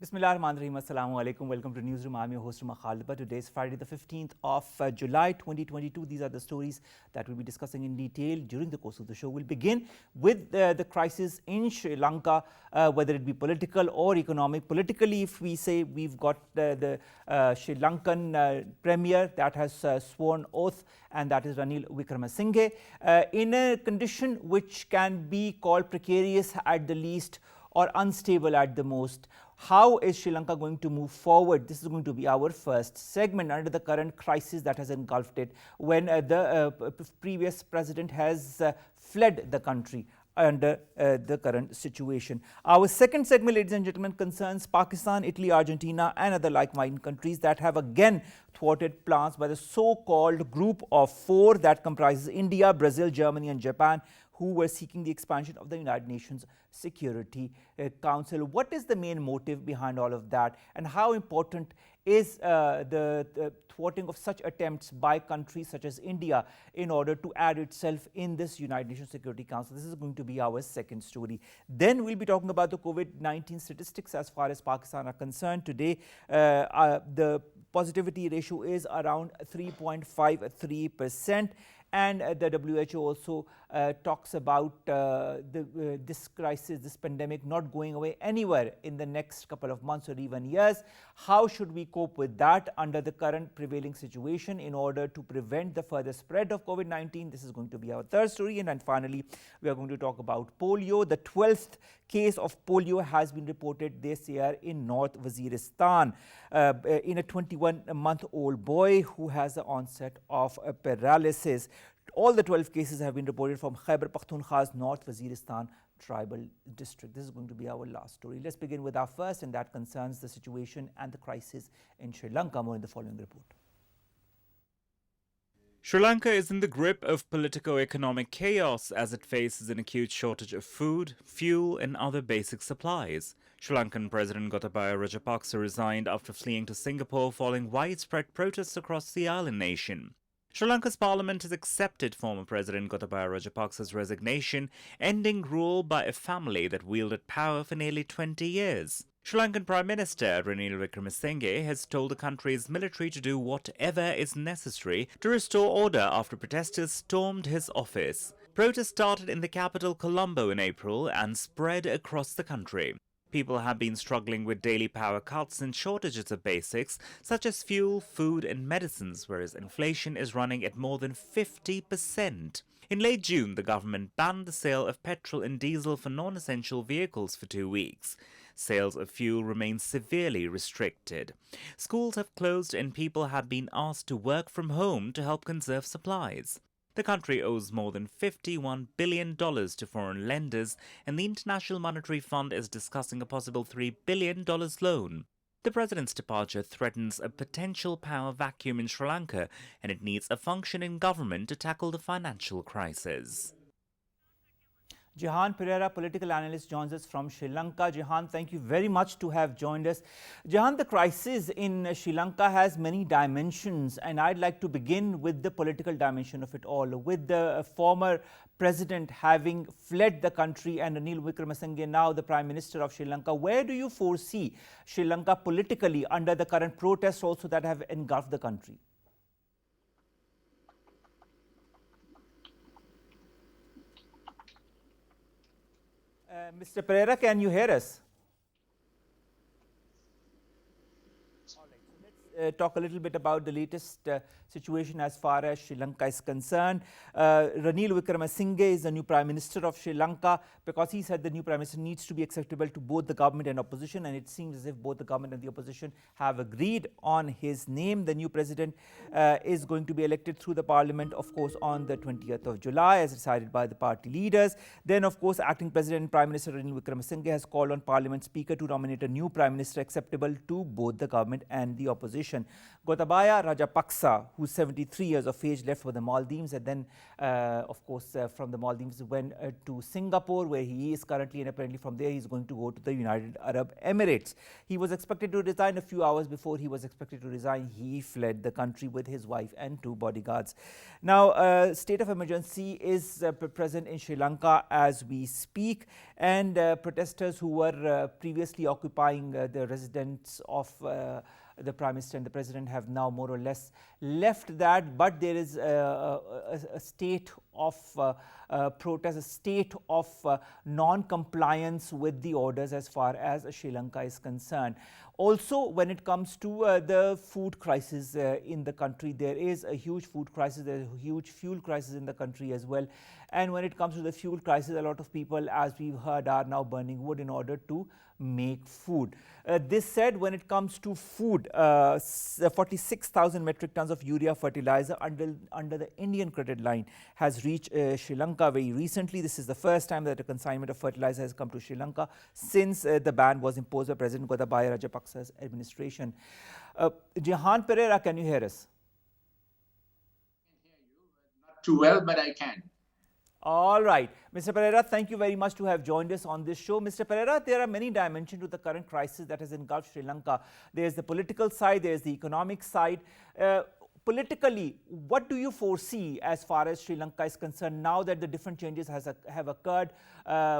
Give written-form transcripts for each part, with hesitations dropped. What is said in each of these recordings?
Bismillahirrahmanirrahim. Assalamu alaikum. Welcome to Newsroom. I'm your host, Khalid. Today is Friday, the 15th of July 2022. These are the stories that we'll be discussing in detail during the course of the show. We'll begin with the crisis in Sri Lanka, whether it be political or economic. Politically, if we say we've got the Sri Lankan premier that has sworn oath, and that is Ranil Wickremesinghe, in a condition which can be called precarious at the least or unstable at the most. How is Sri Lanka going to move forward? This is going to be our first segment under the current crisis that has engulfed it when the previous president has fled the country under the current situation. Our second segment, ladies and gentlemen, concerns Pakistan, Italy, Argentina and other like-minded countries that have again thwarted plans by the so-called group of four that comprises India, Brazil, Germany and Japan, who were seeking the expansion of the United Nations Security Council. What is the main motive behind all of that, and how important is the thwarting of such attempts by countries such as India in order to add itself in this United Nations Security Council? This is going to be our second story. Then we'll be talking about the COVID-19 statistics as far as Pakistan are concerned. Today, the positivity ratio is around 3.53%. And the WHO also talks about this crisis, this pandemic not going away anywhere in the next couple of months or even years. How should we cope with that under the current prevailing situation in order to prevent the further spread of COVID-19? This is going to be our third story. And then finally, we are going to talk about polio. The 12th case of polio has been reported this year in North Waziristan in a 21-month-old boy who has the onset of paralysis. All the 12 cases have been reported from Khyber Pakhtunkhwa's North Waziristan tribal district. This is going to be our last story. Let's begin with our first, and that concerns the situation and the crisis in Sri Lanka. More in the following report. Sri Lanka is in the grip of politico-economic chaos as it faces an acute shortage of food, fuel and other basic supplies. Sri Lankan President Gotabaya Rajapaksa resigned after fleeing to Singapore following widespread protests across the island nation. Sri Lanka's parliament has accepted former President Gotabaya Rajapaksa's resignation, ending rule by a family that wielded power for nearly 20 years. Sri Lankan Prime Minister Ranil Wickremesinghe has told the country's military to do whatever is necessary to restore order after protesters stormed his office. Protests started in the capital Colombo in April and spread across the country. People have been struggling with daily power cuts and shortages of basics such as fuel, food and medicines, whereas inflation is running at more than 50%. In late June, the government banned the sale of petrol and diesel for non-essential vehicles for 2 weeks. Sales of fuel remain severely restricted. Schools have closed and people have been asked to work from home to help conserve supplies. The country owes more than $51 billion to foreign lenders, and the International Monetary Fund is discussing a possible $3 billion loan. The president's departure threatens a potential power vacuum in Sri Lanka, and it needs a functioning government to tackle the financial crisis. Jehan, Perera, political analyst, joins us from Sri Lanka. Jehan, thank you very much to have joined us. Jehan, the crisis in Sri Lanka has many dimensions, and I'd like to begin with the political dimension of it all. With the former president having fled the country and Ranil Wickremesinghe now the Prime Minister of Sri Lanka, where do you foresee Sri Lanka politically under the current protests also that have engulfed the country? Mr. Perera, can you hear us? Talk a little bit about the latest situation as far as Sri Lanka is concerned. Ranil Wickremesinghe is the new Prime Minister of Sri Lanka because he said the new Prime Minister needs to be acceptable to both the government and opposition, and it seems as if both the government and the opposition have agreed on his name. The new president is going to be elected through the parliament, of course, on the 20th of July as decided by the party leaders. Then, of course, acting President and Prime Minister Ranil Wickremesinghe has called on Parliament Speaker to nominate a new Prime Minister acceptable to both the government and the opposition. administration. Gotabaya Rajapaksa, who's 73 years of age, left for the Maldives, and then, of course, from the Maldives went to Singapore, where he is currently, and apparently from there he's going to go to the United Arab Emirates. He was expected to resign a few hours before he was expected to resign. He fled the country with his wife and 2 bodyguards. Now, state of emergency is present in Sri Lanka as we speak, and protesters who were previously occupying the residence of the Prime Minister and the President have now more or less left that, but there is a state of protest, a state of non-compliance with the orders as far as Sri Lanka is concerned. Also, when it comes to the food crisis in the country, there is a huge food crisis, there is a huge fuel crisis in the country as well. And when it comes to the fuel crisis, a lot of people, as we've heard, are now burning wood in order to make food. This said, when it comes to food, 46,000 metric tons of urea fertilizer under the Indian credit line has reached Sri Lanka very recently. This is the first time that a consignment of fertilizer has come to Sri Lanka since the ban was imposed by President Gotabaya Rajapaksa's administration. Jehan Perera, can you hear us? I can hear you, not too well, but I can. All right. Mr. Perera, thank you very much to have joined us on this show. Mr. Perera, there are many dimensions to the current crisis that has engulfed Sri Lanka. There's the political side, there's the economic side. Politically, what do you foresee as far as Sri Lanka is concerned now that the different changes have occurred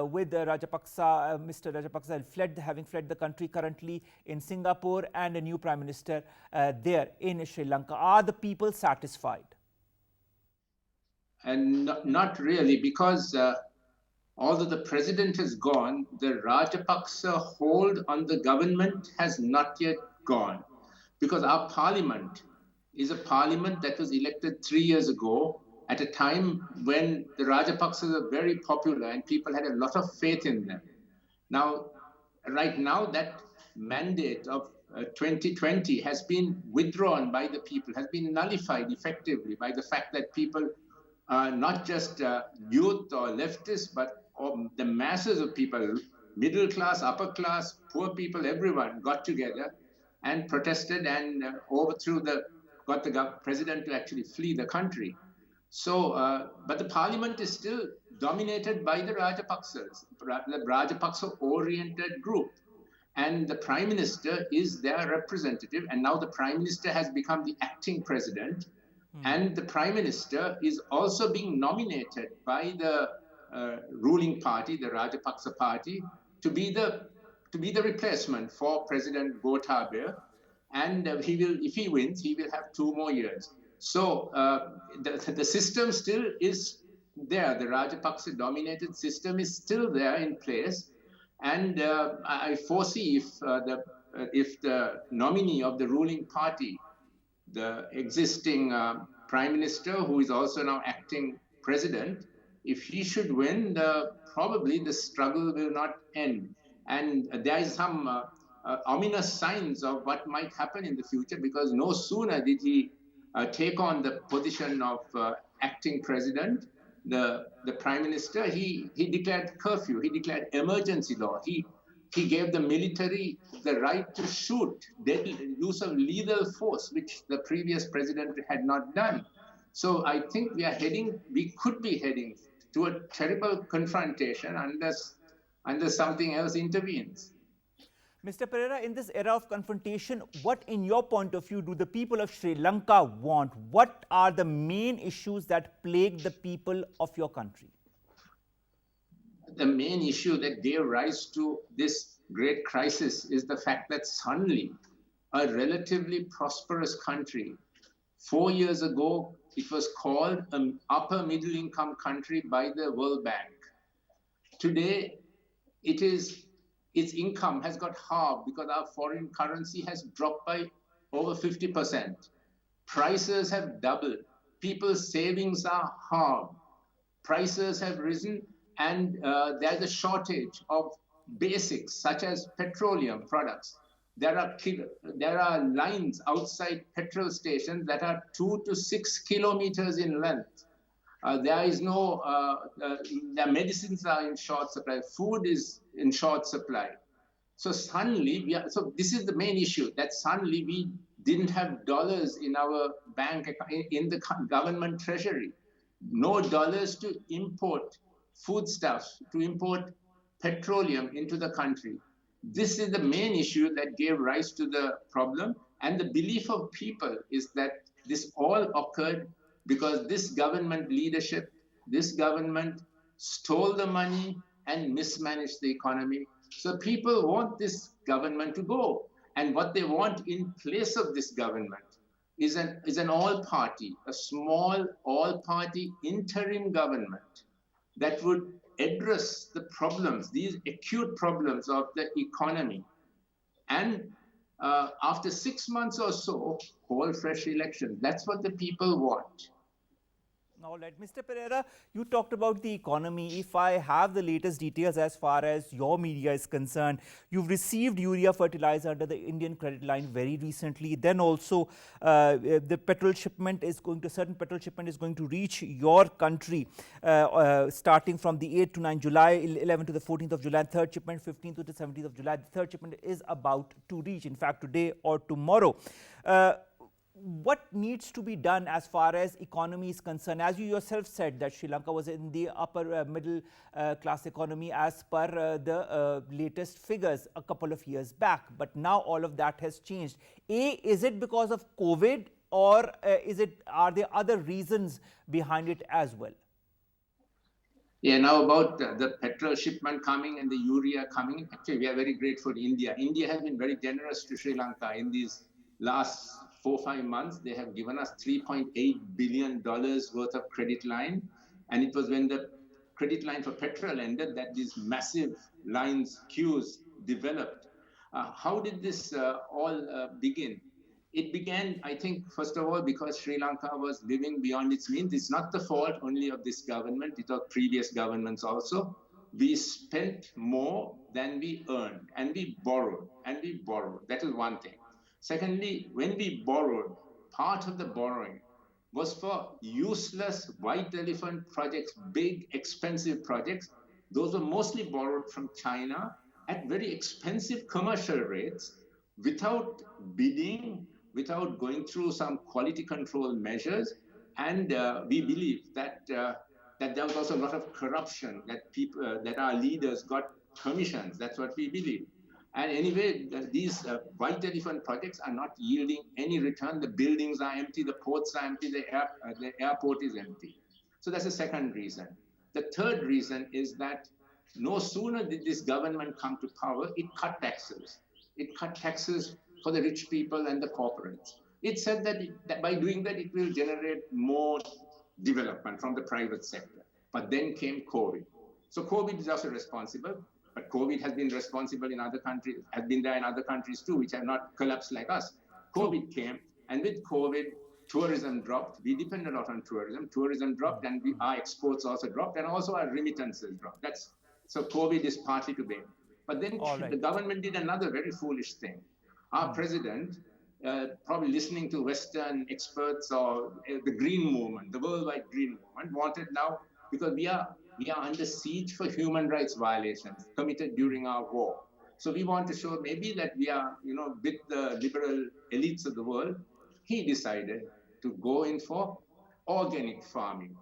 with Rajapaksa, Mr. Rajapaksa having fled the country currently in Singapore, and a new Prime Minister there in Sri Lanka? Are the people satisfied? And not really, because although the president has gone, the Rajapaksa hold on the government has not yet gone. Because our parliament is a parliament that was elected 3 years ago at a time when the Rajapaksas are very popular and people had a lot of faith in them. Now, right now, that mandate of 2020 has been withdrawn by the people, has been nullified effectively by the fact that people, not just youth or leftists, but the masses of people, middle class, upper class, poor people, everyone got together and protested and got the president to actually flee the country. So, but the parliament is still dominated by the Rajapaksas, the Rajapaksa-oriented group. And the prime minister is their representative, and now the prime minister has become the acting president. And the prime minister is also being nominated by the ruling party, the Rajapaksa party, to be the replacement for President Gotabaya. And if he wins, he will have 2 more years. So the system still is there. The Rajapaksa dominated system is still there in place. And I foresee if the nominee of the ruling party, the existing prime minister, who is also now acting president, if he should win, probably the struggle will not end. And there is some ominous signs of what might happen in the future, because no sooner did he take on the position of acting president, the prime minister, he declared curfew, he declared emergency law. He gave the military the right to shoot, use of lethal force, which the previous president had not done. So I think we could be heading to a terrible confrontation unless something else intervenes. Mr. Perera, in this era of confrontation, what, in your point of view, do the people of Sri Lanka want? What are the main issues that plague the people of your country? The main issue that gave rise to this great crisis is the fact that suddenly a relatively prosperous country, 4 years ago, it was called an upper middle income country by the World Bank. Today, its income has got halved because our foreign currency has dropped by over 50%. Prices have doubled. People's savings are halved. Prices have risen, and there's a shortage of basics such as petroleum products. There are lines outside petrol stations that are 2 to 6 kilometers in length. The medicines are in short supply. Food is in short supply. So suddenly, so this is the main issue, that suddenly we didn't have dollars in our bank, in the government treasury. No dollars to import foodstuffs, to import petroleum into the country. This is the main issue that gave rise to the problem. And the belief of people is that this all occurred because this government leadership, this government stole the money and mismanaged the economy. So people want this government to go. And what they want in place of this government is an all-party, a small all-party interim government that would address the problems, these acute problems of the economy. And after 6 months or so, hold fresh elections. That's what the people want. All right, Mr. Perera, you talked about the economy. If I have the latest details as far as your media is concerned, you've received urea fertilizer under the Indian credit line very recently. Then also the petrol shipment is going to, certain petrol shipment is going to reach your country starting from the 8th to 9th July, 11th to the 14th of July, third shipment 15th to the 17th of July. The third shipment is about to reach, in fact, today or tomorrow. What needs to be done as far as economy is concerned? As you yourself said that Sri Lanka was in the upper middle class economy as per the latest figures a couple of years back. But now all of that has changed. Is it because of COVID, or are there other reasons behind it as well? Yeah, now about the petrol shipment coming and the urea coming, actually we are very grateful to India. India has been very generous to Sri Lanka in these last 4 or 5 months. They have given us $3.8 billion worth of credit line. And it was when the credit line for petrol ended that these massive lines, queues developed. How did this all begin? It began, I think, first of all, because Sri Lanka was living beyond its means. It's not the fault only of this government, it was previous governments also. We spent more than we earned, and we borrowed, That is one thing. Secondly, when we borrowed, part of the borrowing was for useless white elephant projects, big, expensive projects. Those were mostly borrowed from China at very expensive commercial rates without bidding, without going through some quality control measures. And we believe that there was also a lot of corruption, that people, that our leaders got commissions. That's what we believe. And anyway, these white elephant projects are not yielding any return. The buildings are empty, the ports are empty, the airport is empty. So that's the second reason. The third reason is that no sooner did this government come to power, it cut taxes. It cut taxes for the rich people and the corporates. It said that by doing that, it will generate more development from the private sector. But then came COVID. So COVID is also responsible. But COVID has been responsible in other countries, has been there in other countries too, which have not collapsed like us. COVID came, and with COVID, tourism dropped. We depend a lot on tourism. Tourism dropped, and our exports also dropped, and also our remittances dropped. So COVID is partly to blame. But then the government did another very foolish thing. Our president, probably listening to Western experts or the Green Movement, the worldwide Green Movement, wanted now, because we are under siege for human rights violations committed during our war. So we want to show maybe that we are, with the liberal elites of the world. He decided to go in for organic farming.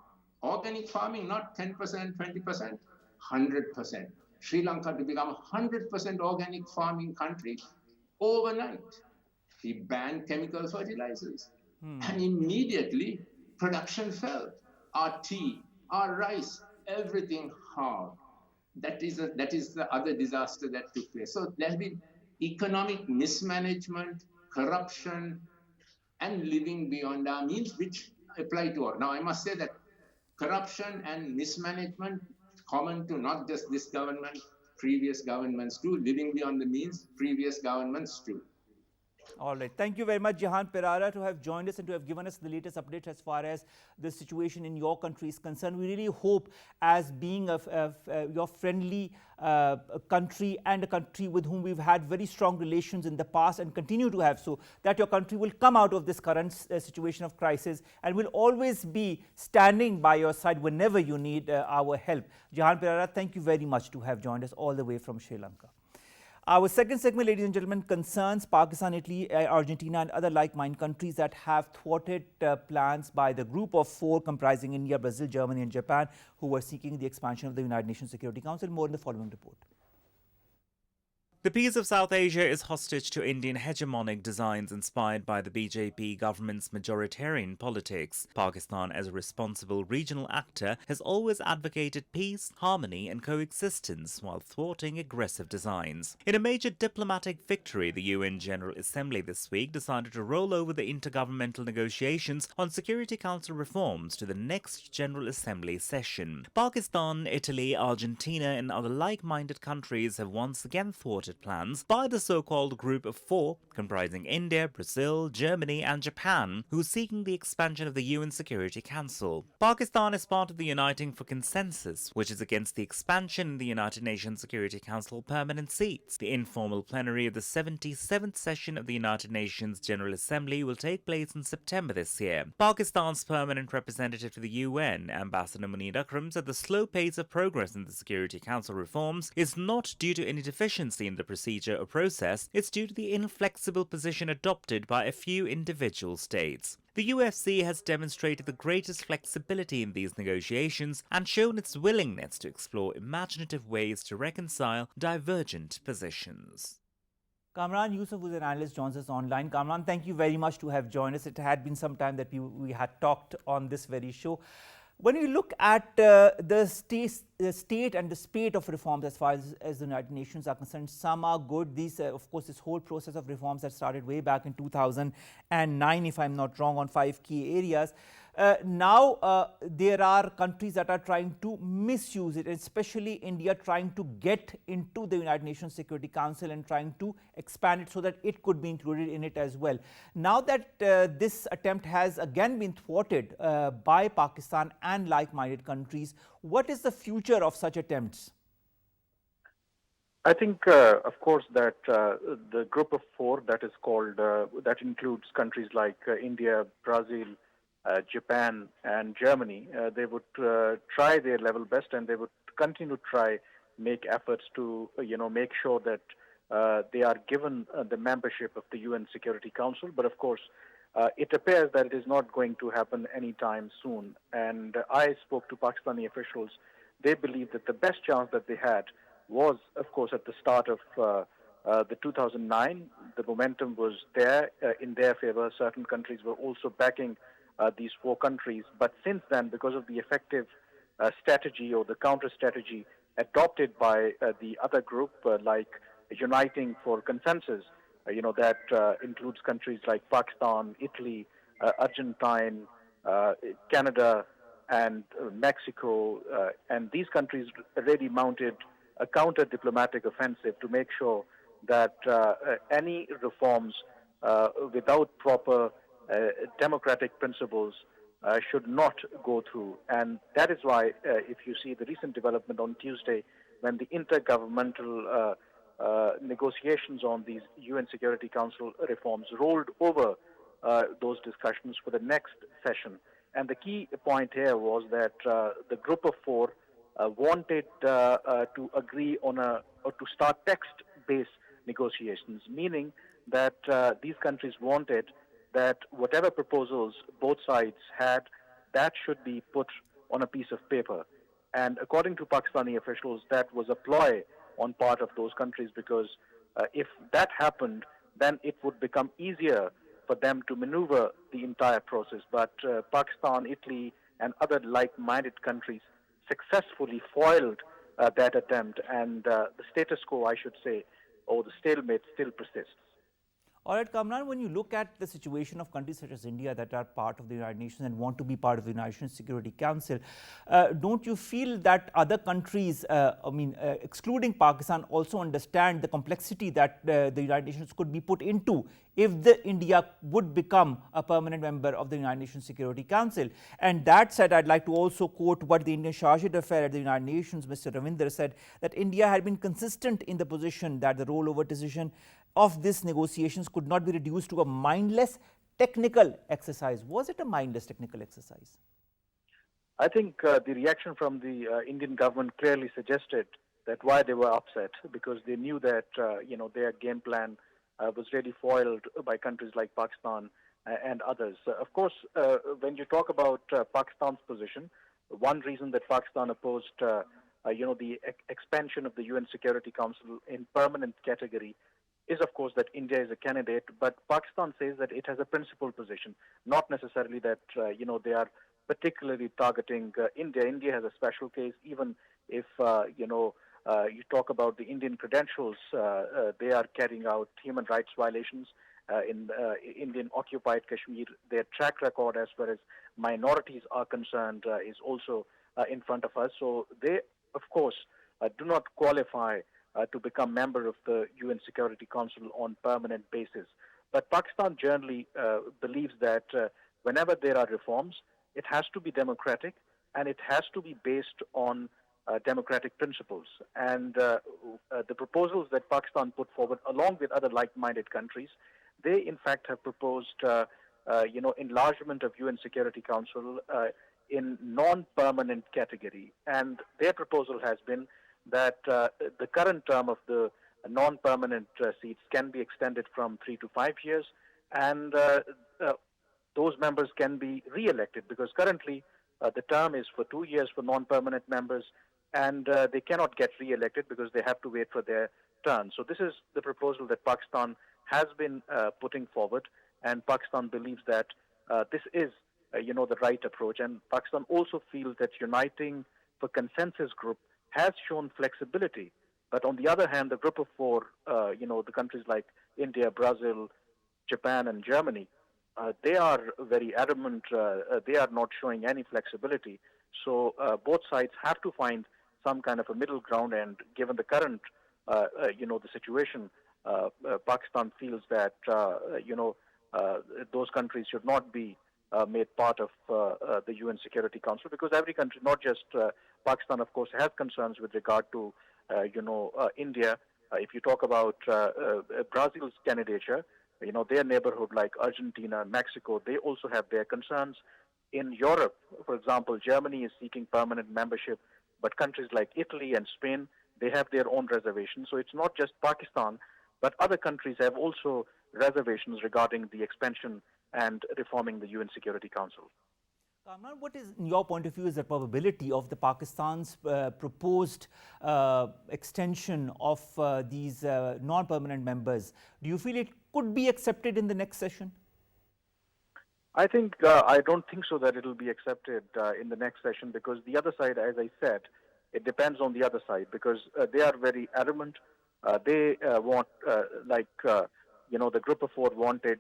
Organic farming, not 10%, 20%, 100%. Sri Lanka to become a 100% organic farming country overnight. He banned chemical fertilizers. And immediately production fell. Our tea, our rice, everything hard. That is the other disaster that took place. So there's been economic mismanagement, corruption, and living beyond our means, which apply to all. Now, I must say that corruption and mismanagement common to not just this government, previous governments too. Living beyond the means, previous governments too. All right. Thank you very much, Jehan Perera, to have joined us and to have given us the latest updates as far as the situation in your country is concerned. We really hope, as being your friendly country and a country with whom we've had very strong relations in the past and continue to have so, that your country will come out of this current situation of crisis and will always be standing by your side whenever you need our help. Jehan Perera, thank you very much to have joined us all the way from Sri Lanka. Our second segment, ladies and gentlemen, concerns Pakistan, Italy, Argentina and other like-minded countries that have thwarted plans by the group of four comprising India, Brazil, Germany and Japan, who were seeking the expansion of the United Nations Security Council. More in the following report. The peace of South Asia is hostage to Indian hegemonic designs inspired by the BJP government's majoritarian politics. Pakistan, as a responsible regional actor, has always advocated peace, harmony and coexistence while thwarting aggressive designs. In a major diplomatic victory, the UN General Assembly this week decided to roll over the intergovernmental negotiations on Security Council reforms to the next General Assembly session. Pakistan, Italy, Argentina and other like-minded countries have once again thwarted plans by the so-called Group of Four, comprising India, Brazil, Germany and Japan, who are seeking the expansion of the UN Security Council. Pakistan is part of the Uniting for Consensus, which is against the expansion in the United Nations Security Council permanent seats. The informal plenary of the 77th session of the United Nations General Assembly will take place in September this year. Pakistan's permanent representative to the UN, Ambassador Munir Akram, said the slow pace of progress in the Security Council reforms is not due to any deficiency in the procedure or process, it's due to the inflexible position adopted by a few individual states. The UFC has demonstrated the greatest flexibility in these negotiations and shown its willingness to explore imaginative ways to reconcile divergent positions. Kamran, Yousaf, who is an analyst, joins us online. Kamran, thank you very much to have joined us. It had been some time that we had talked on this very show. When you look at the state and the spate of reforms as far as the United Nations are concerned, some are good. These, of course, this whole process of reforms that started way back in 2009, if I'm not wrong, on 5 key areas. Now there are countries that are trying to misuse it, especially India trying to get into the United Nations Security Council and trying to expand it so that it could be included in it as well. Now that this attempt has again been thwarted by Pakistan and like-minded countries, what is the future of such attempts? I think, of course, that the Group of Four that is called, that includes countries like India, Brazil, Japan and Germany, they would try their level best and they would continue to try make efforts to, make sure that they are given the membership of the UN Security Council. But of course, it appears that it is not going to happen anytime soon. And I spoke to Pakistani officials. They believe that the best chance that they had was, of course, at the start of the 2009. The momentum was there in their favor. Certain countries were also backing these four countries. But since then, because of the effective strategy or the counter strategy adopted by the other group, like Uniting for Consensus, that includes countries like Pakistan, Italy, Argentina, Canada, and Mexico, and these countries already mounted a counter-diplomatic offensive to make sure that any reforms without proper democratic principles should not go through. And that is why, if you see the recent development on Tuesday, when the intergovernmental negotiations on these UN Security Council reforms rolled over those discussions for the next session. And the key point here was that the Group of Four wanted to agree on or to start text-based negotiations, meaning that these countries wanted that whatever proposals both sides had, that should be put on a piece of paper. And according to Pakistani officials, that was a ploy on part of those countries, because if that happened, then it would become easier for them to maneuver the entire process. But Pakistan, Italy, and other like-minded countries successfully foiled that attempt, and the status quo, I should say, or the stalemate still persists. All right, Kamran, when you look at the situation of countries such as India that are part of the United Nations and want to be part of the United Nations Security Council, don't you feel that other countries, excluding Pakistan, also understand the complexity that the United Nations could be put into if India would become a permanent member of the United Nations Security Council? And that said, I'd like to also quote what the Indian Chargé d'Affaires at the United Nations, Mr. Ravinder, said, that India had been consistent in the position that the rollover decision of these negotiations could not be reduced to a mindless technical exercise. Was it a mindless technical exercise? I think the reaction from the Indian government clearly suggested that why they were upset, because they knew that their game plan was really foiled by countries like Pakistan and others. Of course, when you talk about Pakistan's position, one reason that Pakistan opposed the expansion of the UN Security Council in permanent category is, of course, that India is a candidate, but Pakistan says that it has a principled position, not necessarily that, they are particularly targeting India. India has a special case, even if, you talk about the Indian credentials, they are carrying out human rights violations in Indian occupied Kashmir. Their track record as far as minorities are concerned is also in front of us. So they, of course, do not qualify to become member of the UN Security Council on permanent basis. But Pakistan generally believes that whenever there are reforms, it has to be democratic and it has to be based on democratic principles. And the proposals that Pakistan put forward, along with other like-minded countries, they in fact have proposed, enlargement of UN Security Council in non-permanent category. And their proposal has been that the current term of the non-permanent seats can be extended from 3 to 5 years, and those members can be re-elected, because currently the term is for 2 years for non-permanent members, and they cannot get re-elected because they have to wait for their turn. So this is the proposal that Pakistan has been putting forward, and Pakistan believes that this is, the right approach. And Pakistan also feels that uniting for consensus group has shown flexibility. But on the other hand, the group of four, the countries like India, Brazil, Japan, and Germany, they are very adamant. They are not showing any flexibility. So both sides have to find some kind of a middle ground. And given the current, the situation, Pakistan feels that, those countries should not be made part of the UN Security Council, because every country, not just Pakistan, of course, has concerns with regard to, India. If you talk about Brazil's candidature, their neighborhood like Argentina, Mexico, they also have their concerns. In Europe, for example, Germany is seeking permanent membership, but countries like Italy and Spain, they have their own reservations. So it's not just Pakistan, but other countries have also reservations regarding the expansion and reforming the UN Security Council. Kamran, what is, in your point of view, is the probability of the Pakistan's proposed extension of these non-permanent members? Do you feel it could be accepted in the next session? I think, I don't think so that it will be accepted in the next session, because the other side, as I said, it depends on the other side, because they are very adamant. They want, the group of four wanted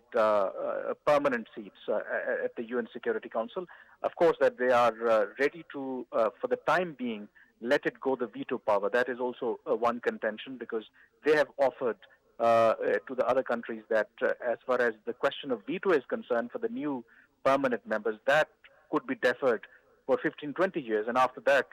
permanent seats at the UN Security Council. Of course, that they are ready to, for the time being, let it go the veto power. That is also one contention, because they have offered to the other countries that as far as the question of veto is concerned for the new permanent members, that could be deferred for 15, 20 years, and after that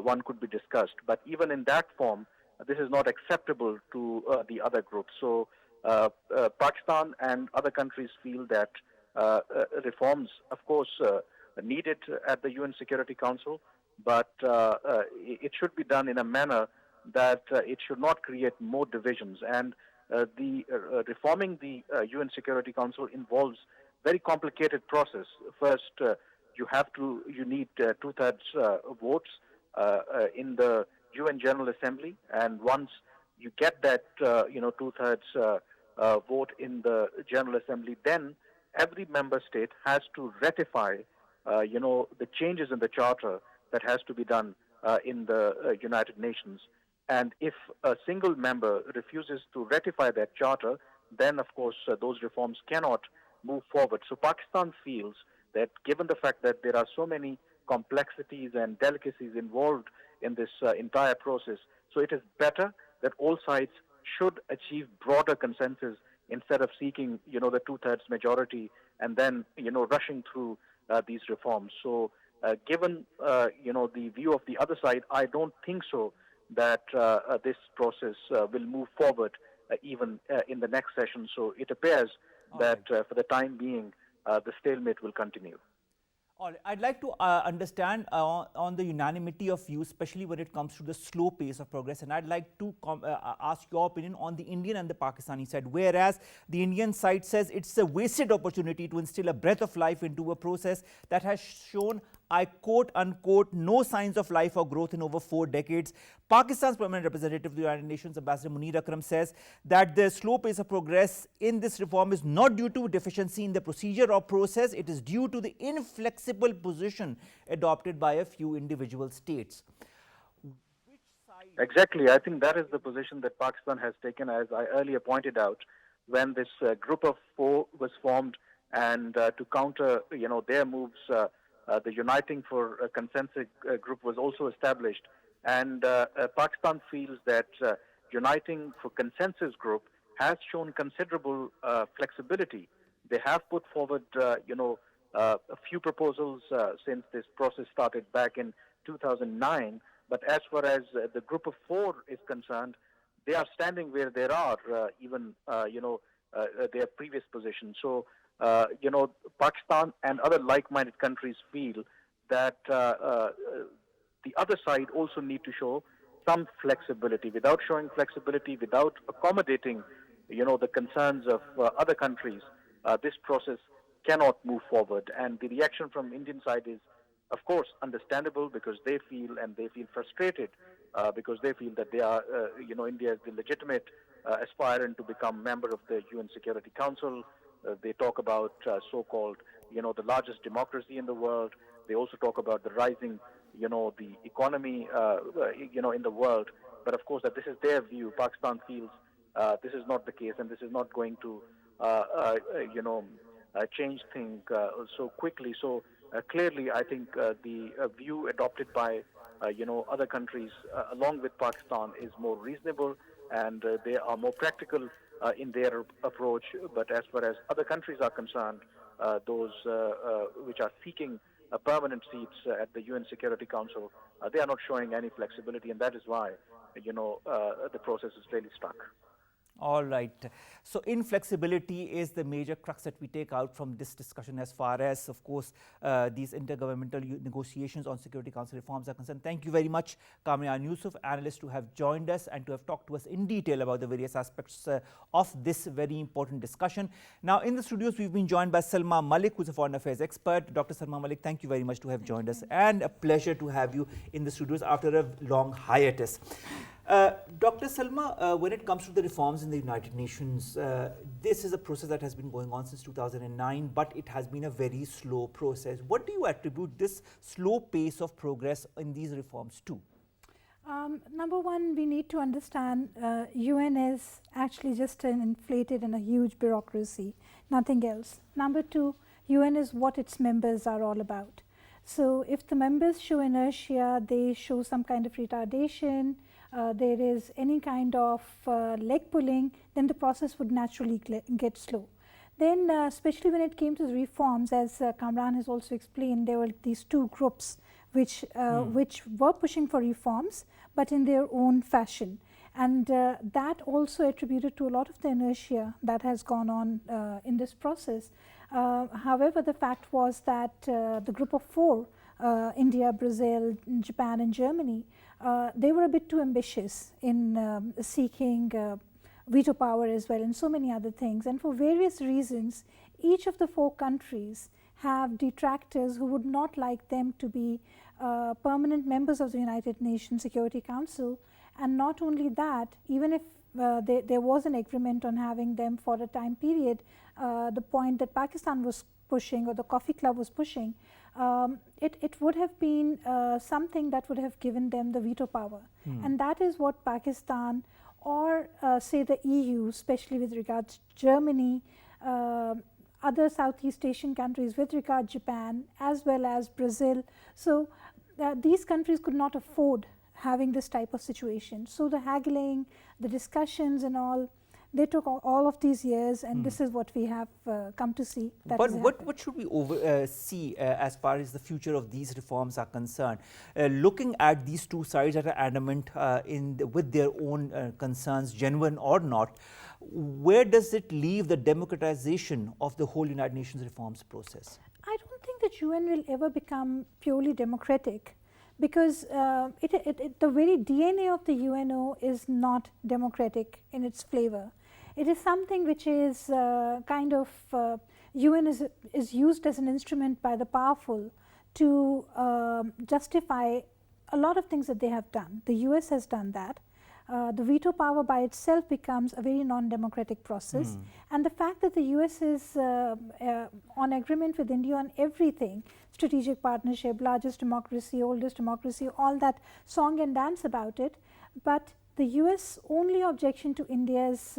one could be discussed. But even in that form, this is not acceptable to the other groups. So Pakistan and other countries feel that reforms, of course, needed at the UN Security Council, but it should be done in a manner that it should not create more divisions. And the reforming the UN Security Council involves very complicated process. First, you need two-thirds votes in the UN General Assembly, and once you get that two-thirds vote in the General Assembly, then every member state has to ratify the changes in the charter that has to be done in the United Nations. And if a single member refuses to ratify that charter, then of course those reforms cannot move forward. So Pakistan feels that given the fact that there are so many complexities and delicacies involved in this entire process, so it is better that all sides should achieve broader consensus instead of seeking, the two-thirds majority and then, rushing through these reforms. So given, the view of the other side, I don't think so that this process will move forward even in the next session. So it appears that for the time being, the stalemate will continue. I'd like to understand on the unanimity of views, especially when it comes to the slow pace of progress. And I'd like to ask your opinion on the Indian and the Pakistani side. Whereas the Indian side says it's a wasted opportunity to instill a breath of life into a process that has shown, I quote unquote, no signs of life or growth in over 4 decades. Pakistan's permanent representative to the United Nations, Ambassador Munir Akram, says that the slow pace of progress in this reform is not due to deficiency in the procedure or process. It is due to the inflexible position adopted by a few individual states. Exactly. I think that is the position that Pakistan has taken, as I earlier pointed out, when this group of 4 was formed, and to counter, their moves, the Uniting for Consensus group was also established. And Pakistan feels that Uniting for Consensus group has shown considerable flexibility. They have put forward, a few proposals since this process started back in 2009. But as far as the group of 4 is concerned, they are standing where they are, even, their previous position. So, Pakistan and other like-minded countries feel that the other side also need to show some flexibility. Without showing flexibility, without accommodating, the concerns of other countries, this process cannot move forward. And the reaction from Indian side is, of course, understandable, because they feel frustrated because they feel that they are, India is the legitimate aspirant to become member of the UN Security Council. They talk about so-called, the largest democracy in the world. They also talk about the rising, the economy, in the world. But of course, that this is their view. Pakistan feels this is not the case, and this is not going to, change things so quickly. So clearly, I think the view adopted by, other countries along with Pakistan is more reasonable, and they are more practical in their approach. But as far as other countries are concerned, those which are seeking permanent seats at the UN Security Council, they are not showing any flexibility, and that is why, the process is really stuck. All right. So inflexibility is the major crux that we take out from this discussion as far as, of course, these intergovernmental negotiations on Security Council reforms are concerned. Thank you very much, Kamran and Yousaf, analyst, to have joined us and to have talked to us in detail about the various aspects of this very important discussion. Now, in the studios, we've been joined by Salma Malik, who's a foreign affairs expert. Dr. Salma Malik, thank you very much to have joined us, and a pleasure to have you in the studios after a long hiatus. Dr. Salma, when it comes to the reforms in the United Nations, this is a process that has been going on since 2009, but it has been a very slow process. What do you attribute this slow pace of progress in these reforms to? Number one, we need to understand UN is actually just an inflated and a huge bureaucracy, nothing else. Number two, UN is what its members are all about. So if the members show inertia, they show some kind of retardation, there is any kind of leg pulling, then the process would naturally get slow. Then especially when it came to the reforms, as Kamran has also explained, there were these 2 groups which were pushing for reforms, but in their own fashion. And that also attributed to a lot of the inertia that has gone on in this process. However, the fact was that the group of 4, India, Brazil, Japan and Germany, they were a bit too ambitious in seeking veto power as well, and so many other things. And for various reasons, each of the 4 countries have detractors who would not like them to be permanent members of the United Nations Security Council. And not only that, even if there was an agreement on having them for a time period, the point that Pakistan was pushing, or the Coffee Club was pushing, it would have been something that would have given them the veto power. And that is what Pakistan, or say the EU, especially with regards to Germany, other Southeast Asian countries, with regard to Japan as well as Brazil. So these countries could not afford having this type of situation. So the haggling, the discussions and all, they took all of these years, and this is what we have come to see. But what should we see as far as the future of these reforms are concerned? Looking at these 2 sides that are adamant with their own concerns, genuine or not, where does it leave the democratization of the whole United Nations reforms process? I don't think the that UN will ever become purely democratic, because the very DNA of the UNO is not democratic in its flavor. It is something which is kind of, UN is used as an instrument by the powerful to justify a lot of things that they have done. The US has done that. The veto power by itself becomes a very non-democratic process, and the fact that the US is on agreement with India on everything, strategic partnership, largest democracy, oldest democracy, all that song and dance about it, but the US only objection to India's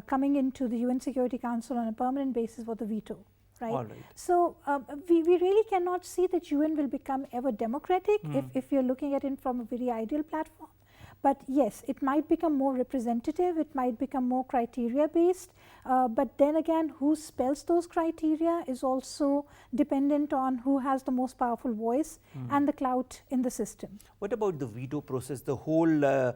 coming into the UN Security Council on a permanent basis was the veto. Right. All right. So, we really cannot see that UN will become ever democratic if you're looking at it from a very ideal platform. But yes, it might become more representative, it might become more criteria based, but then again, who spells those criteria is also dependent on who has the most powerful voice and the clout in the system. What about the veto process, the whole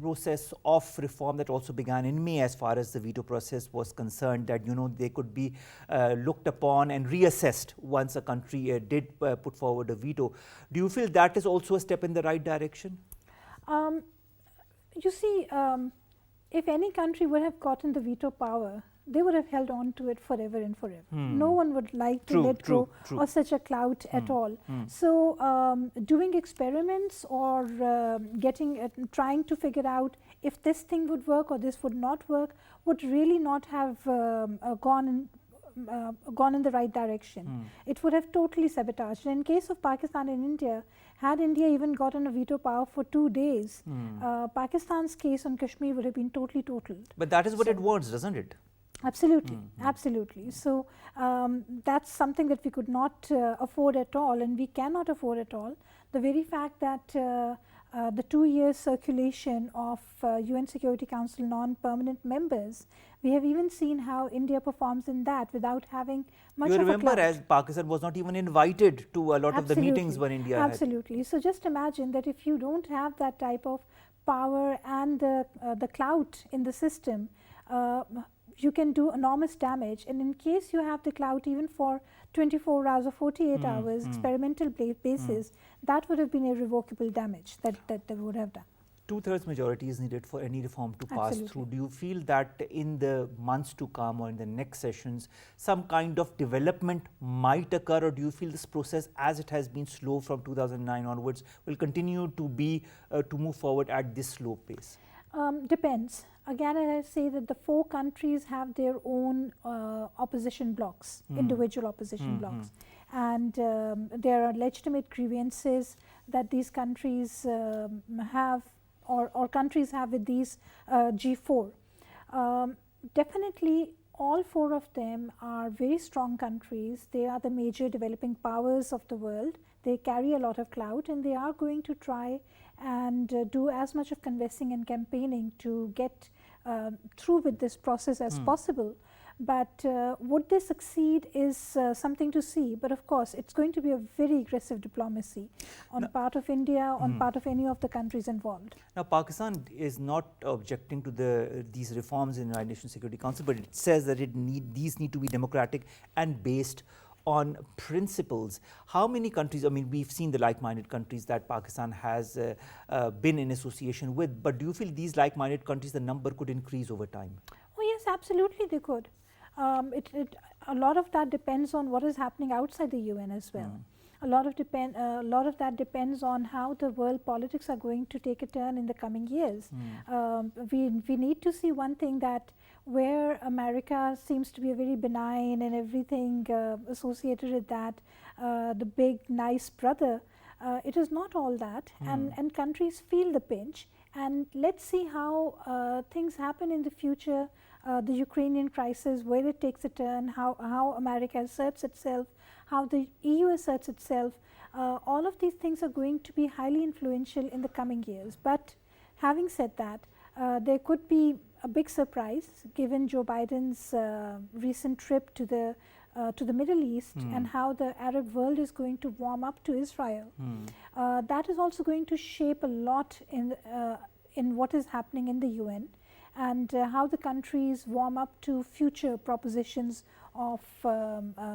process of reform that also began in May as far as the veto process was concerned, that they could be looked upon and reassessed once a country did put forward a veto. Do you feel that is also a step in the right direction? You see, if any country would have gotten the veto power, they would have held on to it forever and forever. No one would like to let go of such a clout at all. So, doing experiments or trying to figure out if this thing would work or this would not work would really not have gone in the right direction. It would have totally sabotaged. In case of Pakistan and India, had India even gotten a veto power for 2 days, Pakistan's case on Kashmir would have been totally totaled. But that is what it wants, doesn't it? Absolutely, absolutely. So, that's something that we could not afford at all, and we cannot afford at all. The very fact that the 2-year circulation of UN Security Council non-permanent members, we have even seen how India performs in that without having much of a clout. You remember, as Pakistan was not even invited to a lot of the meetings when India had. Absolutely. So, just imagine that if you don't have that type of power and the clout in the system, you can do enormous damage, and in case you have the clout even for 24 hours or 48 hours experimental basis, that would have been irrevocable damage that they would have done. 2/3 majority is needed for any reform to pass through. Do you feel that in the months to come or in the next sessions, some kind of development might occur, or do you feel this process, as it has been slow from 2009 onwards, will continue to be to move forward at this slow pace? Depends. Again, I say that the 4 countries have their own opposition blocks, individual opposition blocks, and there are legitimate grievances that these countries have, or countries have with these G4. Definitely, all 4 of them are very strong countries. They are the major developing powers of the world. They carry a lot of clout, and they are going to try and do as much of convincing and campaigning to get through with this process as possible. But would they succeed is something to see. But of course, it's going to be a very aggressive diplomacy on part of India, on part of any of the countries involved. Now, Pakistan is not objecting to these reforms in the United Nations Security Council, but it says that these need to be democratic and based on principles. How many countries, I mean, we've seen the like-minded countries that Pakistan has been in association with, but do you feel these like-minded countries, the number could increase over time? Oh yes, absolutely they could. A lot of that depends on what is happening outside the UN as well. A lot of that depends on how the world politics are going to take a turn in the coming years. We need to see one thing, that where America seems to be a very benign and everything associated with that, the big nice brother, it is not all that, and countries feel the pinch. And let's see how things happen in the future. The Ukrainian crisis, where it takes a turn, how America asserts itself, how the EU asserts itself, all of these things are going to be highly influential in the coming years. But having said that, there could be a big surprise given Joe Biden's recent trip to the Middle East and how the Arab world is going to warm up to Israel. That is also going to shape a lot in what is happening in the UN, and how the countries warm up to future propositions of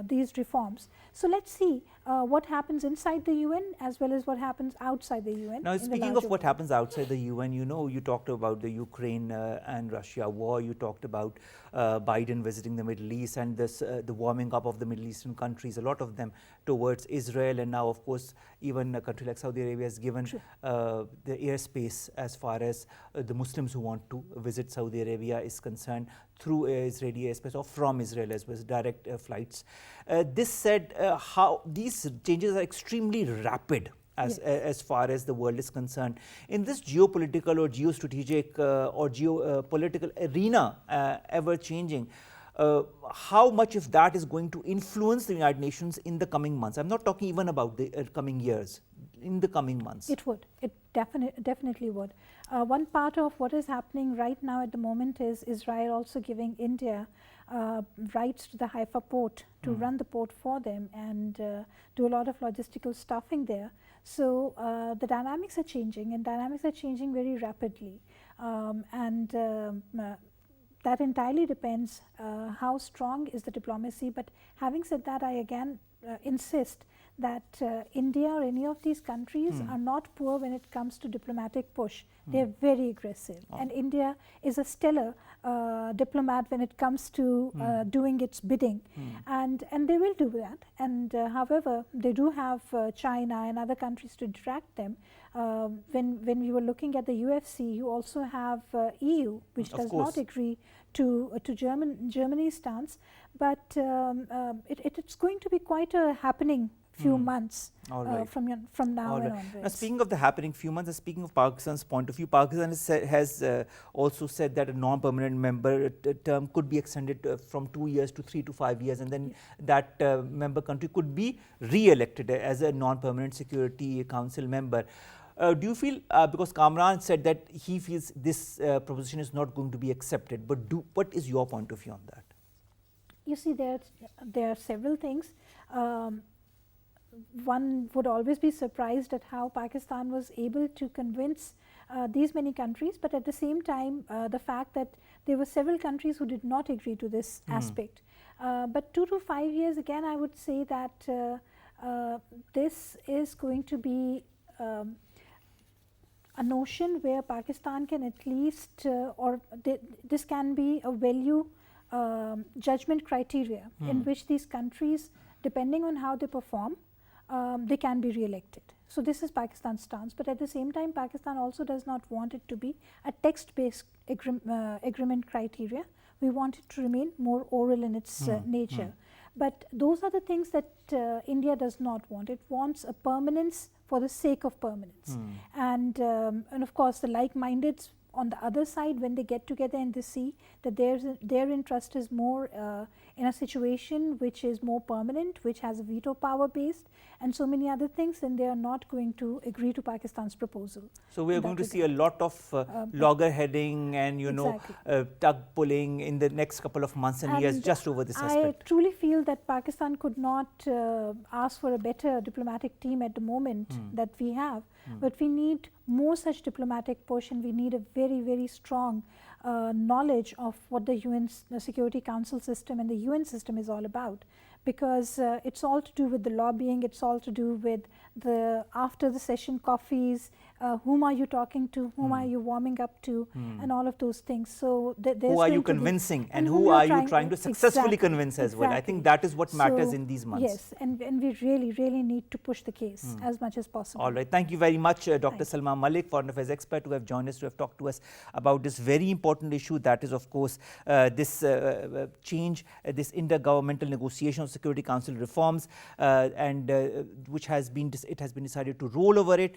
these reforms. So let's see what happens inside the UN as well as what happens outside the UN. Now, speaking of what happens outside the UN, you know, you talked about the Ukraine and Russia war, you talked about Biden visiting the Middle East and this, the warming up of the Middle Eastern countries, a lot of them towards Israel, and now of course even a country like Saudi Arabia has given the airspace as far as the Muslims who want to visit Saudi Arabia is concerned through Israeli airspace or from Israel as well as direct flights. This said, how these changes are extremely rapid as far as the world is concerned. In this geopolitical or geostrategic or geopolitical arena ever changing, how much of that is going to influence the United Nations in the coming months? I'm not talking even about the coming years, in the coming months. It would. It definitely would. One part of what is happening right now at the moment is Israel also giving India rights to the Haifa port to run the port for them and do a lot of logistical stuffing there. So the dynamics are changing, and dynamics are changing very rapidly. That entirely depends how strong is the diplomacy. But having said that, I again insist that India or any of these countries are not poor when it comes to diplomatic push. They are very aggressive, and India is a stellar diplomat when it comes to doing its bidding, and they will do that. And however, they do have China and other countries to distract them. When we were looking at the UFC, you also have EU, which does not agree to Germany's stance, but it's going to be quite a happening few months from now on onwards. Now, speaking of the happening few months, and speaking of Pakistan's point of view, Pakistan has also said that a non-permanent member term could be extended from 2 years to 3 to 5 years, and then that member country could be re-elected as a non-permanent Security Council member. Do you feel, because Kamran said that he feels this proposition is not going to be accepted, but what is your point of view on that? You see, there are several things. One would always be surprised at how Pakistan was able to convince these many countries, but at the same time the fact that there were several countries who did not agree to this aspect. But 2 to 5 years, again, I would say that this is going to be a notion where Pakistan can at least, this can be a value judgment criteria in which these countries, depending on how they perform, they can be re-elected. So this is Pakistan's stance, but at the same time Pakistan also does not want it to be a text-based agreement criteria. We want it to remain more oral in its nature. But those are the things that India does not want. It wants a permanence for the sake of permanence. And of course the like-mindeds on the other side, when they get together and they see that their interest is more in a situation which is more permanent, which has a veto power based and so many other things, then they are not going to agree to Pakistan's proposal. So we are going to see a lot of loggerheading and tug pulling in the next couple of months and years just over this aspect. I truly feel that Pakistan could not ask for a better diplomatic team at the moment that we have, but we need more such diplomatic push, and we need a very, very strong knowledge of what the UN Security Council system and the UN system is all about, because it's all to do with the lobbying, it's all to do with the after the session coffees, whom are you talking to, whom are you warming up to, and all of those things. So who are you convincing, and who are you trying to successfully convince as well? I think that is what matters in these months. Yes, and we really, really need to push the case as much as possible. All right, thank you very much, Dr. Salma Malik, foreign affairs expert, who have joined us, to have talked to us about this very important issue, that is of course this change, this intergovernmental negotiation of Security Council reforms, and which has been decided to roll over it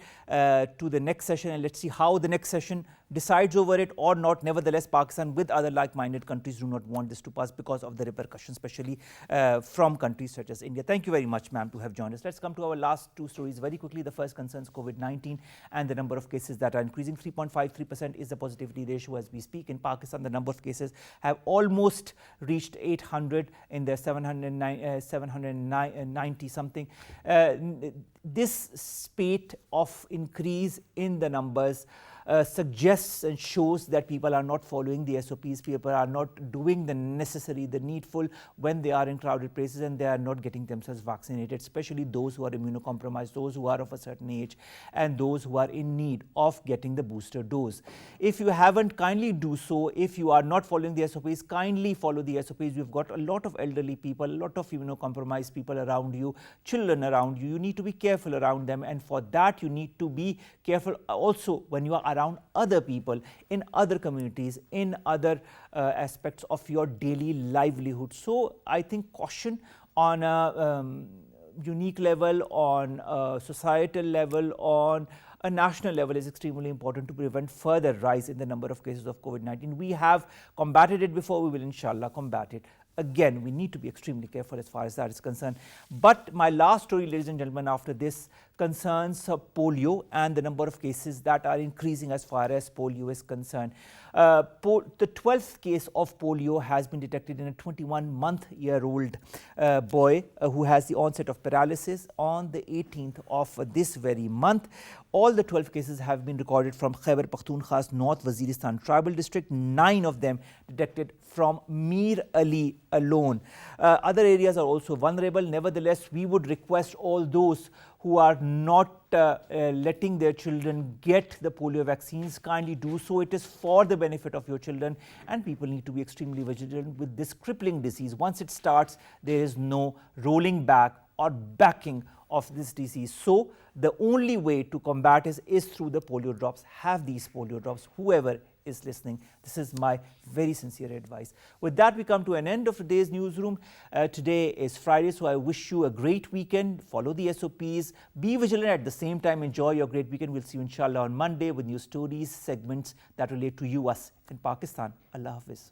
to the next session, and let's see how the next session decides over it or not. Nevertheless, Pakistan with other like-minded countries do not want this to pass because of the repercussions, especially from countries such as India. Thank you very much, ma'am, to have joined us. Let's come to our last two stories very quickly. The first concerns COVID-19 and the number of cases that are increasing. 3.53% is the positivity ratio as we speak. In Pakistan, the number of cases have almost reached 800 in the 790 something. This spate of increase in the numbers suggests and shows that people are not following the SOPs, people are not doing the necessary, the needful when they are in crowded places, and they are not getting themselves vaccinated, especially those who are immunocompromised, those who are of a certain age, and those who are in need of getting the booster dose. If you haven't, kindly do so. If you are not following the SOPs, kindly follow the SOPs. We've got a lot of elderly people, a lot of immunocompromised people around you, children around you. You need to be careful around them, and for that you need to be careful also when you are around other people in other communities, in other aspects of your daily livelihood. So I think caution on a unique level, on a societal level, on a national level is extremely important to prevent further rise in the number of cases of COVID-19. We have combated it before, we will inshallah combat it again. We need to be extremely careful as far as that is concerned. But my last story, ladies and gentlemen, after this concerns polio and the number of cases that are increasing as far as polio is concerned. The 12th case of polio has been detected in a 21-month-year-old boy who has the onset of paralysis on the 18th of this very month. All the 12 cases have been recorded from Khyber Pakhtunkhwa's North Waziristan tribal district, 9 of them detected from Mir Ali alone. Other areas are also vulnerable. Nevertheless, we would request all those who are not letting their children get the polio vaccines, kindly do so. It is for the benefit of your children, and people need to be extremely vigilant with this crippling disease. Once it starts, there is no rolling back or backing of this disease. So the only way to combat is through the polio drops. Have these polio drops, whoever is listening. This is my very sincere advice. With that, we come to an end of today's newsroom. Today is Friday, so I wish you a great weekend. Follow the SOPs, be vigilant, at the same time enjoy your great weekend. We'll see you inshallah on Monday with new stories, segments that relate to you, us in Pakistan. Allah Hafiz.